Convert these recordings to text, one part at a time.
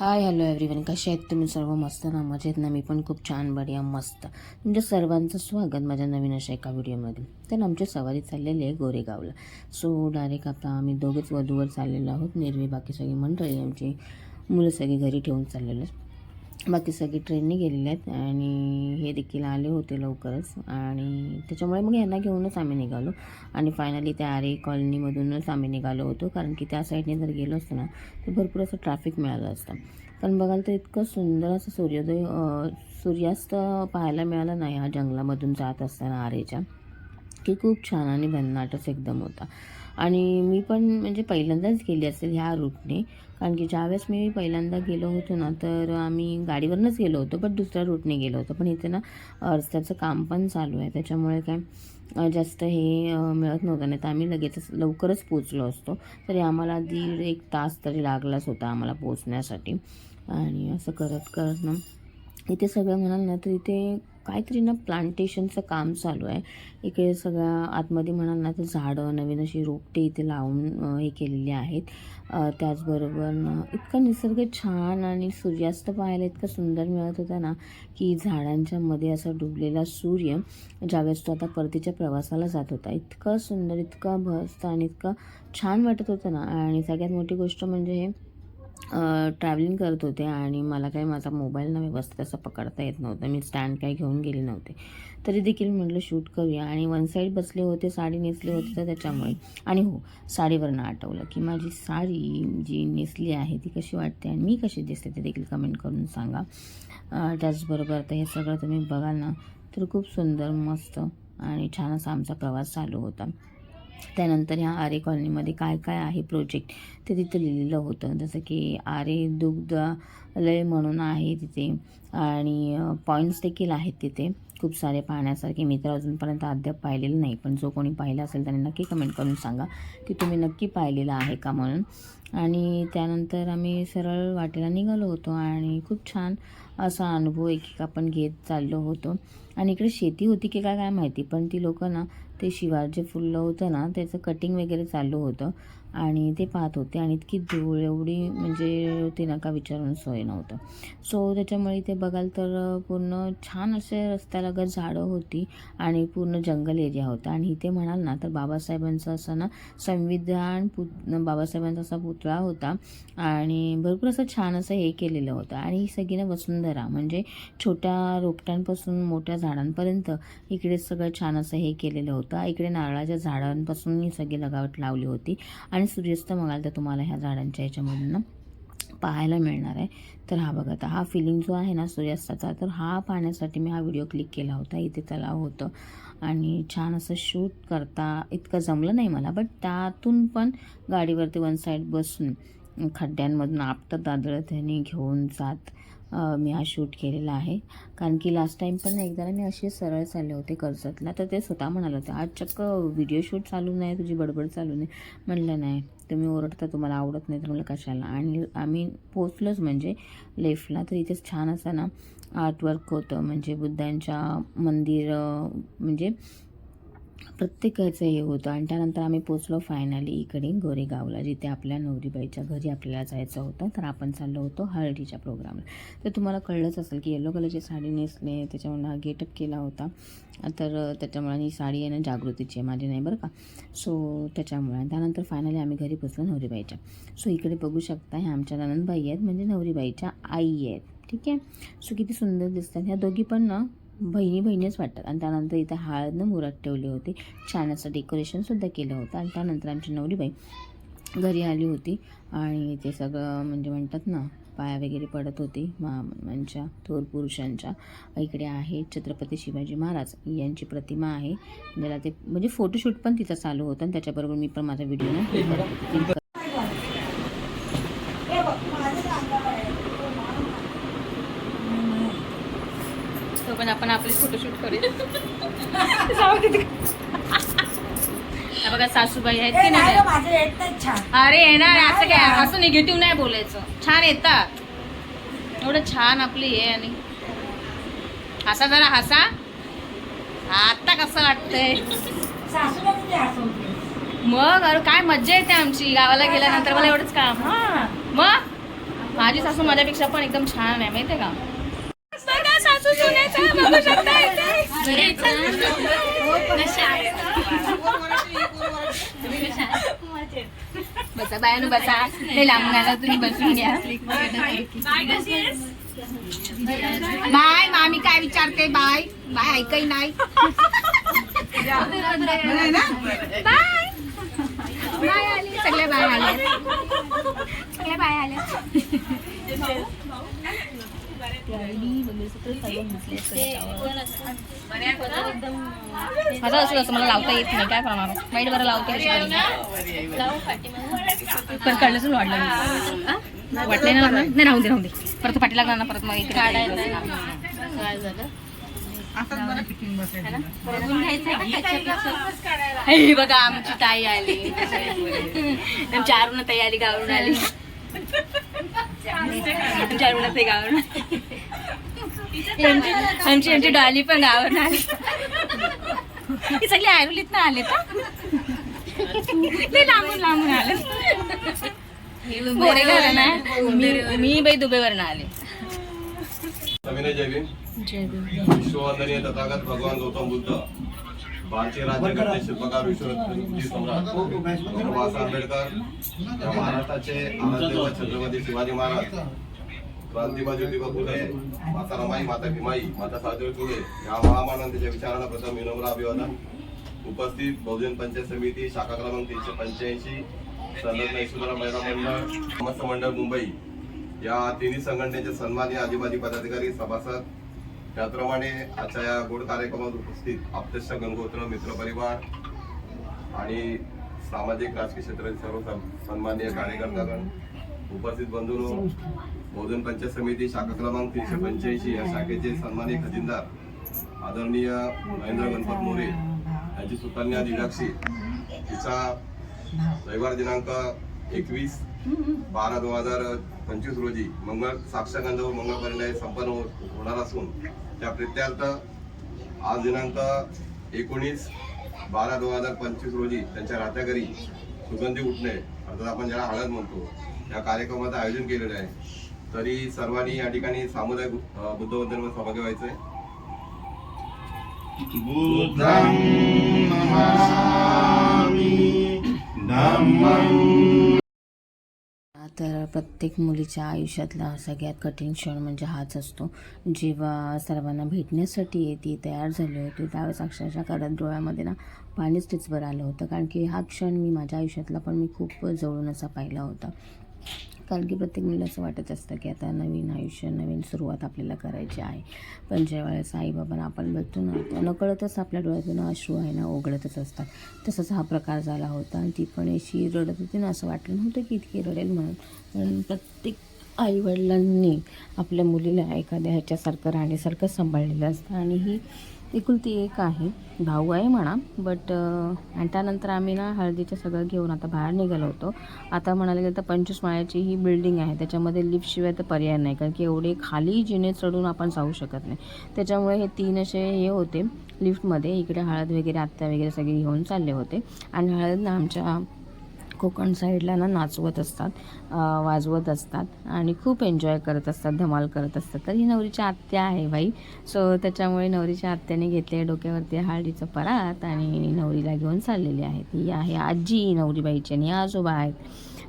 Hi hello everyone, कसे आहेत तुम्ही सर्व? मस्त ना, मजेत ना? मी पण खूप छान, बढिया, मस्त. तुमच्या सर्वांचं स्वागत माझ्या नवीन अशा एका व्हिडिओमध्ये. तर आमची सवारी चाललेली आहे गोरेगावला. सो डायरेक्ट आता आम्ही दोघेच वधूवर चाललेलो आहोत. निर्वी बाकी सगळी मंडळी, आमची मुलं सगळी घरी ठेवून चाललेलो आहेत. बाकी सगळी ट्रेनने गेलेले आहेत आणि हे देखील आले होते लवकरच, आणि त्याच्यामुळे मग यांना घेऊनच आम्ही निघालो. आणि फायनली त्या आरे कॉलनीमधूनच आम्ही निघालो होतो, कारण की त्या साईडने जर गेलो असतो ना तर भरपूर असं ट्रॅफिक मिळालं असतं. पण बघाल तर इतकं सुंदर असं सूर्यास्त पाहायला मिळालं नाही ह्या जंगलामधून जात असताना आरेच्या, की खूप छान आणि भन्नाटच एकदम होता. आणि मी पण म्हणजे पहिल्यांदाच गेली असेल ह्या रूटने, कारण की ज्यावेळेस मी पहिल्यांदा गेलो होतो ना तर आम्ही गाडीवरनंच गेलो होतो, पण दुसऱ्या रूटने गेलो होतो. पण इथे ना रस्त्याचं काम पण चालू आहे, त्याच्यामुळे काय जास्त हे मिळत नव्हतं. नाही तर आम्ही लगेचच लवकरच पोचलो असतो. तरी आम्हाला 1.5 तास तरी लागलाच होता आम्हाला पोचण्यासाठी. आणि असं करत करत ना इथे सगळं म्हणाल ना तर इथे काहीतरी ना प्लांटेशनचं काम चालू आहे. इकडे सगळ्या आतमध्ये म्हणाल ना तर झाडं, नवीन अशी रोपटे इथे लावून हे केलेली आहेत. त्याचबरोबर ना इतका निसर्ग छान आणि सूर्यास्त पाहायला इतकं सुंदर मिळत होता ना, की झाडांच्या मध्ये असा डुबलेला सूर्य ज्यावेळेस तो आता परतीच्या प्रवासाला जात होता, इतकं सुंदर, इतकं मस्त आणि इतकं छान वाटत होतं ना. आणि सगळ्यात मोठी गोष्ट म्हणजे हे ट्रॅव्हलिंग करत होते आणि मला काही माझा मोबाईल ना व्यवस्थित असं पकडता येत नव्हतं. मी स्टँड काही घेऊन गेले नव्हते, तरी देखील म्हटलं शूट करूया. आणि वन साईड बसले होते, साडी नेसली होती तर त्याच्यामुळे. आणि हो, साडीवरनं आठवलं की माझी साडी जी नेसली आहे ती कशी वाटते आणि मी कशी दिसते ते देखील कमेंट करून सांगा. त्याचबरोबर आता हे सगळं तुम्ही बघाल ना तर खूप सुंदर, मस्त आणि छान असा आमचा प्रवास चालू होता. त्यानंतर ह्या आरे कॉलनीमध्ये काय काय आहे प्रोजेक्ट ते तिथं लिहिलेलं होतं. जसं की आरे दुग्धालय म्हणून आहे तिथे, आणि पॉईंट्स देखील आहेत तिथे खूप सारे पाहण्यासारखे. मी तर अजूनपर्यंत अद्याप पाहिलेलं नाही, पण जो कोणी पाहिलं असेल त्याने नक्की कमेंट करून सांगा की तुम्ही नक्की पाहिलेलं आहे का म्हणून. आणि त्यानंतर आम्ही सरळ वाटेला निघालो होतो आणि खूप छान असा अनुभव एक आपण घेत चाललो होतो. आणि इकडे शेती होती की काय काय माहिती, पण ती लोक ना ते शिवार जे फुललं होतं ना त्याचं कटिंग वगैरे चालू होतं आणि ते पाहत होते. आणि इतकी धूळ एवढी म्हणजे ते नका विचारून सोय नव्हतं. सो त्याच्यामुळे इथे बघाल तर पूर्ण छान असे रस्त्यालगत झाडं होती आणि पूर्ण जंगल एरिया होता. आणि इथे म्हणाल ना तर बाबासाहेबांचं असं ना बाबासाहेबांचा असा पुतळा होता आणि भरपूर असं छान असं हे केलेलं होतं. आणि ही सगळी ना वसुंधरा म्हणजे छोट्या रोपट्यांपासून मोठ्या झाडांपर्यंत इकडे सगळं छान असं हे केलेलं होतं. इकडे नारळाच्या झाडांपासून ही सगळी लगावट लावली होती. आणि सूर्यास्त बघाल तर तुम्हाला ह्या झाडांच्या ह्याच्यामधून ना पाहायला मिळणार आहे. तर हा बघा, आता हा फिलिंग जो आहे ना सूर्यास्ताचा, तर हा पाहण्यासाठी मी हा व्हिडिओ क्लिक केला होता. इथे तलाव होतं आणि छान असं शूट करता इतकं जमलं नाही मला, बट त्यातून पण गाडीवरती वन साईड बसून खड्ड्यांमधून आपटत आदळत त्यांनी घेऊन जात मी हा शूट केलेला आहे. कारण की लास्ट टाईम पण एकदा मी असे सरळ चालले होते कर्जतला, तर ते स्वतः म्हणाले होते आज चक्क व्हिडिओ शूट चालू नाही, तुझी बडबड चालू नाही. म्हणलं नाही, तुम्ही ओरडता, तुम्हाला आवडत नाही तर म्हणलं कशाला. आणि आम्ही पोचलोच म्हणजे लेफ्टला, तर इथेच छान असं ना आर्टवर्क होतं, म्हणजे बुद्धांच्या मंदिर म्हणजे प्रत्येकाचं हे होतं. आणि त्यानंतर आम्ही पोचलो फायनली इकडे गोरेगावला, जिथे आपल्या नवरीबाईच्या घरी आपल्याला जायचं होतं. तर आपण चाललो होतो हळदीच्या प्रोग्रामला. तर तुम्हाला कळलंच असेल की येलो कलरची साडी नेसले, त्याच्यामुळे हा गेटअप केला होता. तर त्याच्यामुळे ही साडी आहे ना जागृतीची आहे, माझी नाही बरं का. सो त्याच्यामुळे त्यानंतर फायनली आम्ही घरी पोचलो नवरीबाईच्या. सो इकडे बघू शकता ह्या आमच्या ननंदबाई आहेत, म्हणजे नवरीबाईच्या आई आहेत. ठीक आहे. सो किती सुंदर दिसतात ह्या दोघी पण ना, बहिणीच वाटतात. आणि त्यानंतर इथे हळदनं मुरात ठेवली होती, छान असं डेकोरेशनसुद्धा केलं होतं. आणि त्यानंतर आमची नवरीबाई घरी आली होती आणि ते सगळं म्हणजे म्हणतात ना पाया वगैरे पडत होती महामानवांच्या, थोर पुरुषांच्या. इकडे आहे छत्रपती शिवाजी महाराज यांची प्रतिमा आहे, ज्याला ते म्हणजे फोटोशूट पण तिथं चालू होतं. आणि त्याच्याबरोबर मी पण माझा व्हिडिओ ना पण आपण आपले फोटोशूट करूया. बघा सासूबाई आहेत की नाही. अरे येणार, असं काय, असं निगेटिव्ह नाही बोलायचं, छान येतात. एवढं छान आपली आहे. आणि हसा जरा हसा, आता कसं वाटतंय मग. अरे काय मज्जा येते आमची गावाला गेल्यानंतर, मला एवढंच काम. मग माझी सासू माझ्यापेक्षा पण एकदम छान आहे माहितीये का. सासू सुनेचं बघू शकता इथे. बसा बायानो बसा. हे लांबून आला तुम्ही बसून घ्या. बाय मामी काय विचारते. बाय बाय ऐकही नाही. बाय बाय आली. सगळ्या बाय आल्या. सगळ्या बाय आल्या. माझं असं मला लावता येत नाही. काय करणार वाईट बरं लावते पण कळलंच वाटलं. वाटलं ना लागणार नाही. राहून दे राहून दे. परत पाठी लागणार ना. परत मग इकडे काय झालं बघा आमची ताई आली. आमची अरुणा ताई आली. गावरून आली. आमची अरुणा ताई गावरून आमची डॉली पण गावरून आली. ही सगळी आयरोलीत ना आले तर लांबून लांबून आले. मी बाई दुबईवरून आले. विश्ववंदनीय तथागत भगवान गौतम बुद्ध, भारतीय राज्यकर्ते शिल्पकार विश्वरत्न सम्राट डॉक्टर बाबासाहेब आंबेडकर, या महाराष्ट्राचे आराध्य व छत्रपती शिवाजी महाराज, क्रांतिबा ज्योतिबा फुले, माता रमाई, माता भीमाई, माता सावित्री फुले या महामानवांच्या विचारांना प्रथम विनम्र अभिवादन. उपस्थित बहुजन पंचायत समिती शाखा क्रमांक 385 संलग्न यशोधरा महिला मंडळ समस्त मंडळ मुंबई या तिन्ही संघटनेचे सन्माननीय अधिबाधी पदाधिकारी सभासद, त्याप्रमाणे आजच्या या गोड कार्यक्रमात उपस्थित आप्तेष्ट गणगोत्र मित्रपरिवार आणि सामाजिक राजकीय क्षेत्रातील सर्व सन्माननीय कार्यकर्तागण, उपस्थित बंधूंनो, बहुजन पंचायत समिती शाखा क्रमांक 385 या शाखेचे सन्माननीय खजिनदार आदरणीय महेंद्र गणपत मोरे यांची सुकन्या दिव्याक्षी तिचा रविवार दिनांक 21/12/2025 रोजी मंगळ साक्षगंध व मंगळ परिणय संपन्न होणार असून त्या प्रित्यार्थ आज दिनांक 19/12/2025 रोजी त्यांच्या राहत्या घरी सुगंधी उठणे अर्थात आपण ज्याला हळद म्हणतो या कार्यक्रमाचं आयोजन केलेलं आहे. तरी सर्वांनी या ठिकाणी सामुदायिक बुद्धवंदनेमध्ये सहभागी व्हायचंय. बुद्धं नमामि धम्मं. तर प्रत्येक मुलीच्या आयुष्यातला सगळ्यात कठीण क्षण म्हणजे हाच असतो. जेव्हा सर्वांना भेटण्यासाठी ती तयार झाली होती त्यावेळेस अक्षरशः करत डोळ्यामध्ये ना पाणीच टिचभर आलं होतं. कारण की हा क्षण मी माझ्या आयुष्यातला पण मी खूप जवळून असा पाहिला होता. कारण की प्रत्येक मुलीला असं वाटत असतं की आता नवीन आयुष्य, नवीन सुरुवात आपल्याला करायची आहे. पण ज्यावेळेस आईबाबांना आपण भेटतो ना त्या नकळतच आपल्या डोळ्यातून अश्रू आहे ना ओघळतच असतात. तसंच हा प्रकार झाला होता. आणि ती पण अशी रडत होती ना, असं वाटलं नव्हतं की इतकी रडेल म्हणून. पण प्रत्येक आईवडिलांनी आपल्या मुलीला एखाद्या ह्याच्यासारखं राहण्यासारखं सांभाळलेलं असतं. आणि ही एकुलती एक आहे, भाऊ आहे म्हणा. बट आणि त्यानंतर आम्ही ना हळदीचं सगळं घेऊन आता बाहेर निघालो होतो. आता म्हणायला गेलं तर 25 माळ्याची ही बिल्डिंग आहे. त्याच्यामध्ये लिफ्टशिवाय तर पर्याय नाही, कारण की एवढे खाली जिने चढून आपण जाऊ शकत नाही. त्याच्यामुळे हे 3 असे हे होते लिफ्टमध्ये. इकडे हळद वगैरे आत्या वगैरे सगळे घेऊन चालले होते. आणि हळद ना आमच्या कोकण साईडला ना नाचवत असतात, वाजवत असतात आणि खूप एन्जॉय करत असतात, धमाल करत असतात. तर ही नवरीची आत्या आहे बाई. सो त्याच्यामुळे नवरीच्या आत्याने घेतले डोक्यावरती हळदीचं परात आणि नवरीला घेऊन चाललेली आहे. ही आहे आजी नवरीबाईची आणि आजोबा आहेत.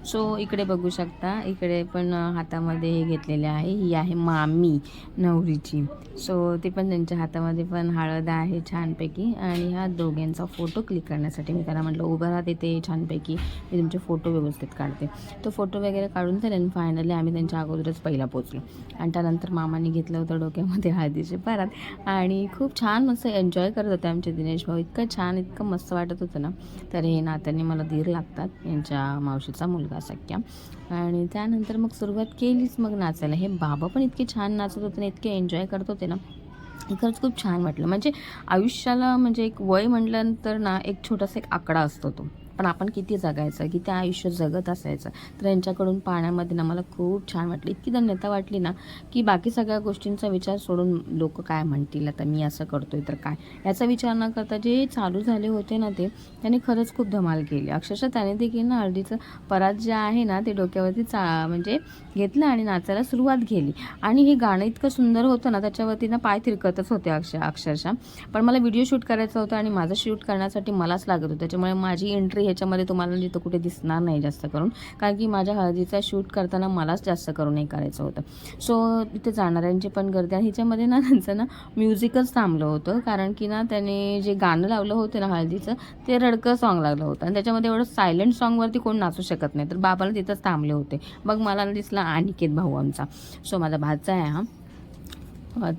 सो इकडे बघू शकता, इकडे पण हातामध्ये हे घेतलेले आहे. ही आहे मामी नवरीची. सो ते पण त्यांच्या हातामध्ये पण हळद आहे छानपैकी. आणि ह्या दोघांचा फोटो क्लिक करण्यासाठी मी त्याला म्हटलं उभं राहते ते छानपैकी, मी तुमचे फोटो व्यवस्थित काढते. तो फोटो वगैरे काढून झाले आणि फायनली आम्ही त्यांच्या अगोदरच पहिला पोचलो. आणि त्यानंतर मामाने घेतलं होतं डोक्यामध्ये हळदीचे परात आणि खूप छान मस्त एन्जॉय करत होते आमचे दिनेश भाऊ. इतकं छान, इतकं मस्त वाटत होतं ना. तर हे नात्याने मला धीर लागतात, यांच्या मावशीचा मुलगा सख्या. आणि त्यानंतर मग सुरुवात केलीच मग नाचायला. हे बाबा पण इतके छान नाचत होते ना, इतके एन्जॉय करत होते ना, खरंच खूप छान वाटलं. म्हणजे आयुष्याला म्हणजे एक वय म्हटल्यानंतर ना एक छोटासा एक आकडा असतो तो. पण आपण किती जगायचं, किती आयुष्य जगत असायचं. तर यांच्याकडून पाहण्यामध्ये ना मला खूप छान वाटलं. इतकी धन्यता वाटली ना की बाकी सगळ्या गोष्टींचा विचार सोडून लोक काय म्हणतील, आता मी असं करतोय तर काय, याचा विचार न करता जे चालू झाले होते ना ते त्याने खरंच खूप धमाल केली. अक्षरशः त्याने देखील ना हळदीचं परात जे आहे ना ते डोक्यावरती म्हणजे घेतलं आणि नाचायला सुरुवात केली. आणि हे गाणं इतकं सुंदर होतं ना त्याच्यावरती ना पाय तिरकतच होते अक्षरशः. पण मला व्हिडिओ शूट करायचा होता आणि माझं शूट करण्यासाठी मलाच लागत होतं, त्याच्यामुळे माझी एंट्री ह्याच्यामध्ये तुम्हाला जिथं कुठे दिसणार नाही जास्त करून, कारण की माझ्या हळदीचा शूट करताना मलाच जास्त करून हे करायचं होतं. सो तिथे जाणाऱ्यांची पण गर्दी आणि ह्याच्यामध्ये ना त्यांचं ना म्युझिकच थांबलं होतं, कारण की ना त्याने जे गाणं लावलं होतं ना हळदीचं ते रडकं सॉन्ग लागलं होतं आणि त्याच्यामध्ये एवढं सायलेंट सॉन्गवरती कोण नाचू शकत नाही. तर बाबाला तिथंच थांबले होते. मग मला दिसला अनिकेत भाऊ आमचा, सो माझा भाचा आहे हा.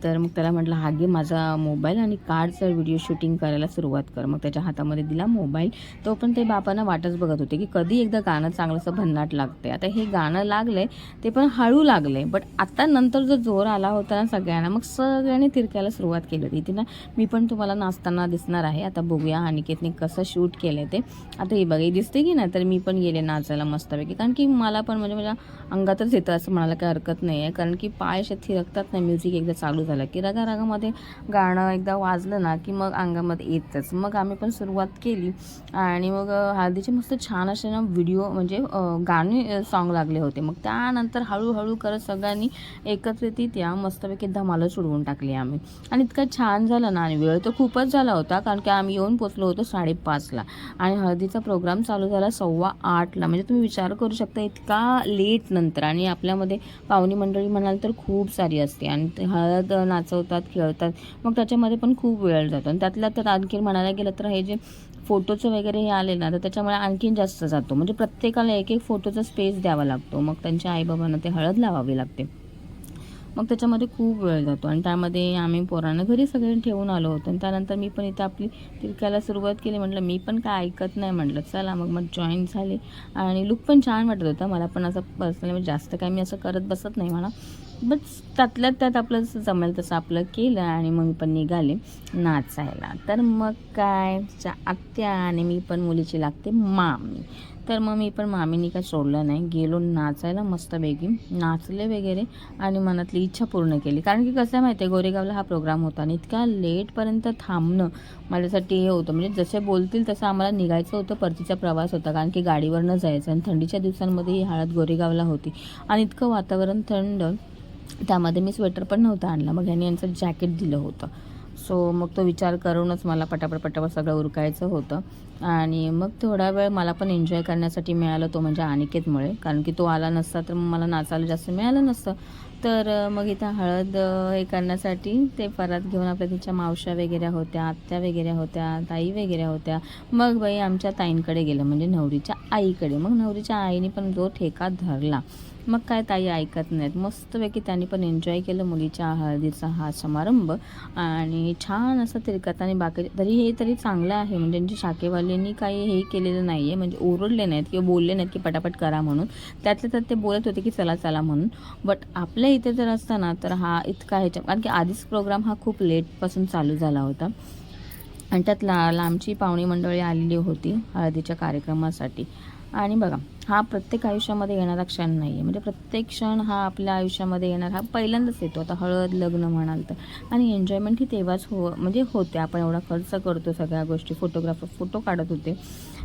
तर मग त्याला म्हटलं हा घे माझा मोबाईल आणि काढचं व्हिडिओ शूटिंग करायला सुरुवात कर. मग त्याच्या हातामध्ये दिला मोबाईल. तो पण ते बापांना वाटच बघत होते की कधी एकदा गाणं चांगलंसं भन्नाट लागते. आता हे गाणं लागले ते पण हळू लागले, बट आता नंतर जो जोर आला होता ना सगळ्यांना, मग सगळ्यांनी तिरकायला सुरुवात केली होती. इथे ना मी पण तुम्हाला नाचताना दिसणार आहे. आता बघूया अनिकेतने कसं शूट केलं ते. आता ही बघा दिसते की ना, तर मी पण गेले नाचायला मस्तपैकी, कारण की मला पण म्हणजे माझ्या अंगातच येतं असं म्हणायला काही हरकत नाही आहे, कारण की पाय असे थिरकतात ना म्युझिक एकदा चालू झालं की रागामध्ये गाणं एकदा वाजलं ना की मग अंगामध्ये येतच. मग आम्ही पण सुरुवात केली आणि मग हळदीचे मस्त छान असे ना व्हिडिओ म्हणजे गाणे सॉन्ग लागले होते. मग त्यानंतर हळूहळू करत सगळ्यांनी एकत्रित त्या मस्तपैकी धमालच उडवून टाकली आम्ही. आणि इतकं छान झालं ना, आणि वेळ तर खूपच झाला होता, कारण की आम्ही येऊन पोचलो होतो 5:30ला आणि हळदीचा प्रोग्राम चालू झाला 8:15ला. म्हणजे तुम्ही विचार करू शकता इतका लेट नंतर. आणि आपल्यामध्ये पाहुणी मंडळी म्हणाल तर खूप सारी असते आणि ते हळद नाचवतात, खेळतात, मग त्याच्यामध्ये पण खूप वेळ जातो. आणि त्यातल्या त्यात आणखी म्हणायला गेलं तर हे जे फोटोचं वगैरे हे आले ना तर त्याच्यामुळे आणखीन जास्त जातो. म्हणजे प्रत्येकाला एक फोटोचा स्पेस द्यावा लागतो, मग त्यांच्या आईबाबांना ते हळद लावावी लागते, मग त्याच्यामध्ये खूप वेळ जातो. आणि त्यामध्ये आम्ही पोरांना घरी सगळे ठेवून आलो होतो. आणि त्यानंतर मी पण इथं आपली तिरकायला सुरुवात केली. म्हटलं मी पण काय ऐकत नाही, म्हटलं चला मग जॉईन झाले. आणि लुक पण छान वाटत होता मला पण. असं पर्सनली म्हणजे जास्त काय मी असं करत बसत नाही मला, बट त्यातल्यात त्यात आपलं जमेल तसं आपलं केलं आणि मग मी पण निघाले नाचायला. तर मग काय आत्या आणि मी पण मुलीची लागते मामी. तर मग मी पण मामीनी काय सोडलं नाही, गेलो नाचायला मस्तपैकी, नाचले वगैरे आणि मनातली इच्छा पूर्ण केली. कारण की कसं आहे माहिती आहे, गोरेगावला हा प्रोग्राम होता आणि इतक्या लेटपर्यंत थांबणं माझ्यासाठी हे होतं. म्हणजे जसे बोलतील तसं आम्हाला निघायचं होतं, परतीचा प्रवास होता, कारण की गाडीवरनं जायचं आणि थंडीच्या दिवसांमध्ये ही हळद गोरेगावला होती आणि इतकं वातावरण थंड, त्यामध्ये मी स्वेटर पण नव्हता आणला. मग यांनी यांचं जॅकेट दिलं होतं. सो मग तो विचार करूनच मला पटापट सगळं उरकायचं होतं. आणि मग थोडा वेळ मला पण एन्जॉय करण्यासाठी मिळालं, तो म्हणजे अनिकेतमुळे, कारण की तो आला नसता तर मग मला नाचायला जास्त मिळालं नसतं. तर मग इथं हळद हे करण्यासाठी ते परात घेऊन आपल्या तिच्या मावश्या वगैरे होत्या, आत्या वगैरे होत्या, ताई वगैरे होत्या. मग बाई आमच्या ताईंकडे गेलं, म्हणजे नवरीच्या आईकडे. मग नवरीच्या आईने पण जो ठेका धरला, मग काय ताई ऐकत नाहीत. मस्तपैकी त्यांनी पण एन्जॉय केलं मुलीच्या हळदीचा हा समारंभ. आणि छान असं तिरकत. आणि बाकी तरी चांगलं आहे, म्हणजे त्यांची शाखेवाल्यांनी काही हे केलेलं नाही आहे, म्हणजे ओरडले नाहीत किंवा बोलले नाहीत की पटापट करा म्हणून. त्यातल्या त्यात ते बोलत होते की चला म्हणून. बट आपल्या इथे जर असताना तर हा इतका कारण की आधीच प्रोग्राम हा खूप लेटपासून चालू झाला होता आणि त्यात लांबची पाहुणी मंडळी आलेली होती हळदीच्या कार्यक्रमासाठी. आणि बघा हा प्रत्येक आयुष्यामध्ये येणारा क्षण नाही आहे, म्हणजे प्रत्येक क्षण हा आपल्या आयुष्यामध्ये येणार हा पहिल्यांदाच येतो. आता हळद लग्न म्हणाल तर, आणि एन्जॉयमेंट ही तेव्हाच म्हणजे होते. आपण एवढा खर्च करतो, सगळ्या गोष्टी, फोटोग्राफर फोटो काढत होते.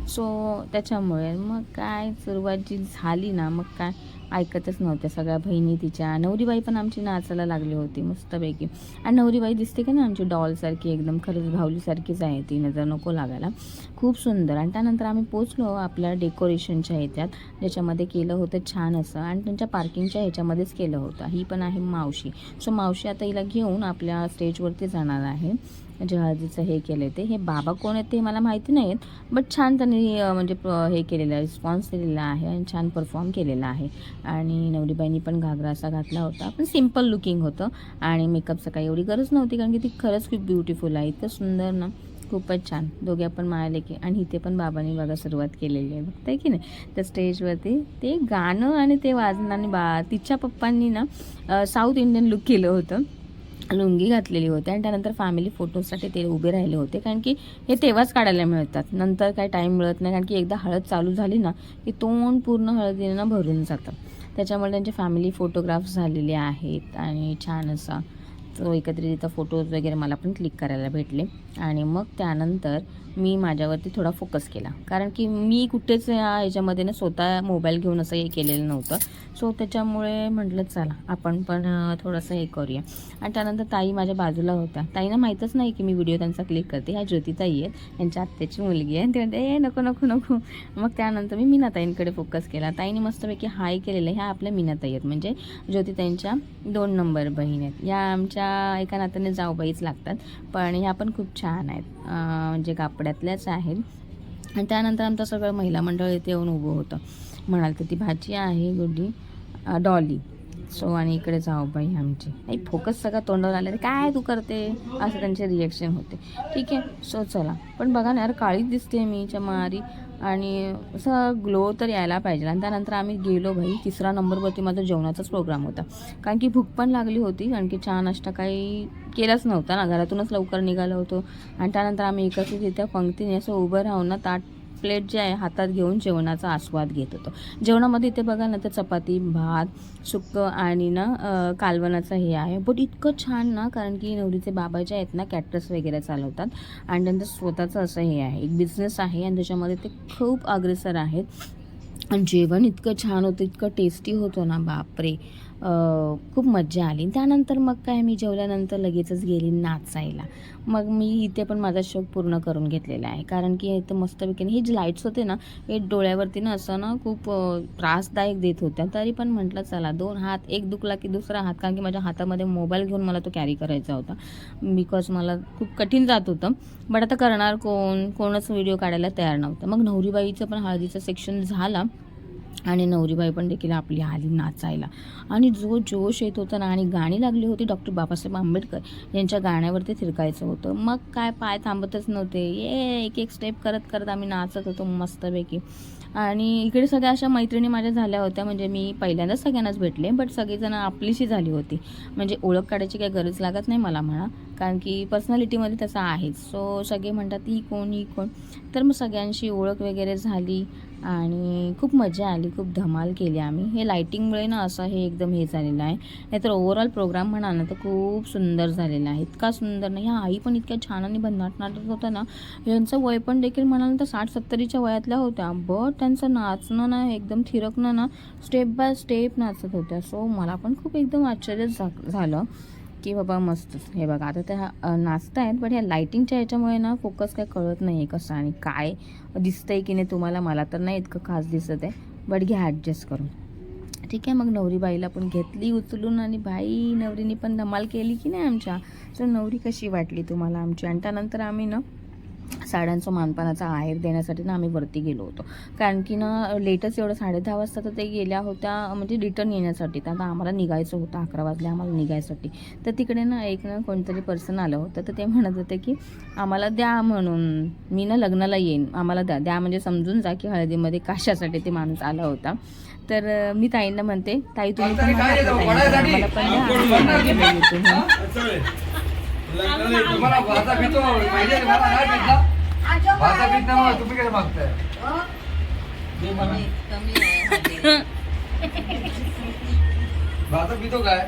सो त्याच्यामुळे मग काय सुरुवात जी झाली ना, मग काय ऐकतच नव्हत्या सगळ्या बहिणी तिच्या. नवरीबाई पण आमची नाचायला लागली होती मस्तपैकी. आणि नवरीबाई दिसते का ना आमची डॉलसारखी, एकदम खरंच भावलीसारखीच आहे ती, नजर नको लागायला, खूप सुंदर. आणि त्यानंतर आम्ही पोचलो आपल्या डेकोरेशनच्या ह्याच्यात, ज्याच्यामध्ये केलं होतं छान असं, आणि त्यांच्या पार्किंगच्या ह्याच्यामध्येच केलं होतं. ही पण आहे मावशी. सो मावशी आता हिला घेऊन आपल्या स्टेजवरती जाणार आहे. जे हळदीचं हे केलं ते, हे बाबा कोण आहेत ते मला माहिती नाहीत, बट छान त्यांनी म्हणजे हे केलेलं आहे, रिस्पॉन्स दिलेला आहे आणि छान परफॉर्म केलेला आहे. आणि नवरीबाईंनी पण घागरा असा घातला होता, पण सिम्पल लुकिंग होतं आणि मेकअपचं काही एवढी गरज नव्हती, कारण की ती खरंच खूप ब्युटिफुल आहे, इतकं सुंदर ना, खूपच छान. दोघे पण मायाले की. आणि इथे पण बाबांनी बघा सुरुवात केलेली आहे, बघताय की नाही, त्या स्टेजवरती ते गाणं आणि ते वाजणं. आणि तिच्या पप्पांनी ना साऊथ इंडियन लुक केलं होतं, लुंगी घातलेली होती आणि त्यानंतर फॅमिली फोटोसाठी ते उभे राहिले होते, कारण की हे तेव्हाच काढायला मिळतात, नंतर काय टाईम मिळत नाही, कारण की एकदा हळद चालू झाली ना की तोंड पूर्ण हळदीनं भरून जातं. त्याच्यामुळे त्यांचे फॅमिली फोटोग्राफ्स झालेले आहेत आणि छान असा तो एकत्रित फोटोज वगैरे मला पण क्लिक करायला भेटले. आणि मग त्यानंतर मी माझ्यावरती थोडा फोकस केला, कारण की मी कुठेच ह्याच्यामध्ये ना स्वतः मोबाईल घेऊन असं हे केलेलं नव्हतं. सो त्याच्यामुळे म्हटलं चला आपण पण थोडंसं हे करूया. आणि त्यानंतर ताई माझ्या बाजूला होत्या. ताईंना माहीतच नाही की मी व्हिडिओ त्यांचा क्लिक करते. ह्या ज्योतिताई आहेत, यांच्या आत्याची मुलगी आहे. ते म्हणते नको नको नको. मग त्यानंतर मी मीनाताईंकडे फोकस केला. ताईने मस्तपैकी हाय केलेलं. ह्या आपल्या मीनाताई आहेत, म्हणजे ज्योतिताईंच्या 2 नंबर बहीण आहेत. या आमच्या एका नात्याने जाऊबाईच लागतात, पण ह्या पण खूप छान आहेत, म्हणजे कापड्यातल्याच आहेत. आणि त्यानंतर आमचं सगळं महिला मंडळ इथे येऊन उभं होतं. म्हणाल तर ती भाची आहे गुड्डी, डॉली. सो आणि इकडे जाऊबाई आमची. नाही फोकस सगळा तोंडावर आले, काय तू करते असं त्यांचे रिॲक्शन होते. ठीक आहे, सो चला. पण बघा ना यार, काळीच दिसते मी चमारी, आणि असं ग्लो तर यायला पाहिजे. आणि त्यानंतर आम्ही गेलो भाई. 3रा नंबरवरती माझा जेवणाचाच प्रोग्राम होता, कारण की भूक पण लागली होती, कारण की चहा नाश्ता काही केलाच नव्हता ना, घरातूनच लवकर निघालो होतो. आणि त्यानंतर आम्ही एकत्रित तिथे पंक्तीने असं उभं राहून ना ताट प्लेट जे आहे हातात घेऊन जेवणाचा आस्वाद घेत होतो. जेवणामध्ये इथे बघा ना तर चपाती, भात, सुक्कं आणि ना कालवणाचं हे आहे. बट इतकं छान ना, कारण की नवरीचे बाबा जे आहेत ना कॅटरस वगैरे चालवतात आणि त्यांचं स्वतःचं असं हे आहे, एक बिझनेस आहे आणि त्याच्यामध्ये ते खूप अग्रेसर आहेत. आणि जेवण इतकं छान होतं, इतकं टेस्टी होतं ना, बापरे. खूप मज्जा आली. त्यानंतर मग काय, मी जेवल्यानंतर लगेचच गेली नाचायला. मग मी इथे पण माझा शौक पूर्ण करून घेतलेला आहे, कारण की इथं मस्तपैकी हे जे लाईट्स होते ना हे डोळ्यावरती ना असं ना खूप त्रासदायक देत होत्या. तरी पण म्हटलं चला 2 हात, एक दुखला की दुसरा हात, कारण की माझ्या हातामध्ये मोबाईल घेऊन मला तो कॅरी करायचा होता, बिकॉज मला खूप कठीण जात होतं. बट आता करणार कोणच व्हिडिओ काढायला तयार नव्हतं. मग नवरीबाईचं पण हळदीचं सेक्शन झाला आणि नवरीबाई पण देखील आपली आली नाचायला. आणि जो जोश येत होता ना, आणि गाणी लागली होती डॉक्टर बाबासाहेब आंबेडकर यांच्या गाण्यावरती थिरकायचं होतं. मग काय पाय थांबतच नव्हते, एक एक स्टेप करत करत आम्ही नाचत होतो मस्तपैकी. आणि इकडे सगळ्या अशा मैत्रिणी माझ्या झाल्या होत्या, म्हणजे मी पहिल्यांदाच सगळ्यांनाच भेटले, बट सगळीजण आपलीशी झाली होती. म्हणजे ओळख काढायची काही गरज लागत नाही मला म्हणा, कारण की पर्सनॅलिटीमध्ये तसं आहेच. सो सगळे म्हणतात ही कोण. तर मग सगळ्यांशी ओळख वगैरे झाली आणि खूप मजा आली, खूप धमाल केली आम्ही. हे लाईटिंगमुळे ना असं हे एकदम हे झालेलं आहे. नाहीतर ओव्हरऑल प्रोग्राम म्हणाल ना तर खूप सुंदर झालेला आहे. इतका सुंदर ना, ह्या आई पण इतक्या छान आणि भन्नाट नाटक होतं ना. यांचं वय पण देखील म्हणाल तर 60-70च्या वयातल्या होत्या, बट त्यांचं नाचणं ना एकदम थिरकणं ना, स्टेप बाय स्टेप नाचत होत्या. सो मला पण खूप एकदम आश्चर्य झालं की बाबा मस्तच. हे बघा आता त्या नाचत आहेत, बट ह्या लाईटिंगच्या ह्याच्यामुळे ना फोकस काय कळत नाही आहे कसं आणि काय दिसतंय की नाही तुम्हाला. मला तर नाही इतकं खास दिसत आहे, बट घ्या ॲडजस्ट करून. ठीक आहे, मग नवरीबाईला पण घेतली उचलून आणि बाई नवरीने पण धमाल केली की नाही आमच्या. तर नवरी कशी वाटली तुम्हाला आमची. आणि त्यानंतर आम्ही ना साड्यांचं मानपानाचा आहेर देण्यासाठी ना आम्ही वरती गेलो होतो, कारण की ना लेटच एवढं 10:30 वाजता तर ते गेल्या होत्या, म्हणजे रिटर्न येण्यासाठी. तर आता आम्हाला निघायचं होतं, 11 वाजले आम्हाला निघायसाठी. तर तिकडे ना एक ना कोणतरी पर्सन आलं होतं, तर ते म्हणत होते की आम्हाला द्या म्हणून, मी ना लग्नाला येईन, आम्हाला द्या म्हणजे समजून जा की हळदीमध्ये कशासाठी ते माणूस आला होता. तर मी ताईंना म्हणते, ताई तुम्ही पण म्हणा, आम्हाला पण द्या. तुम्हाला भाता पितो पाहिजे, मला नाही पिता भाता पित नाही, तुम्ही काय मागताय. भाता पितो काय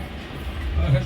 मग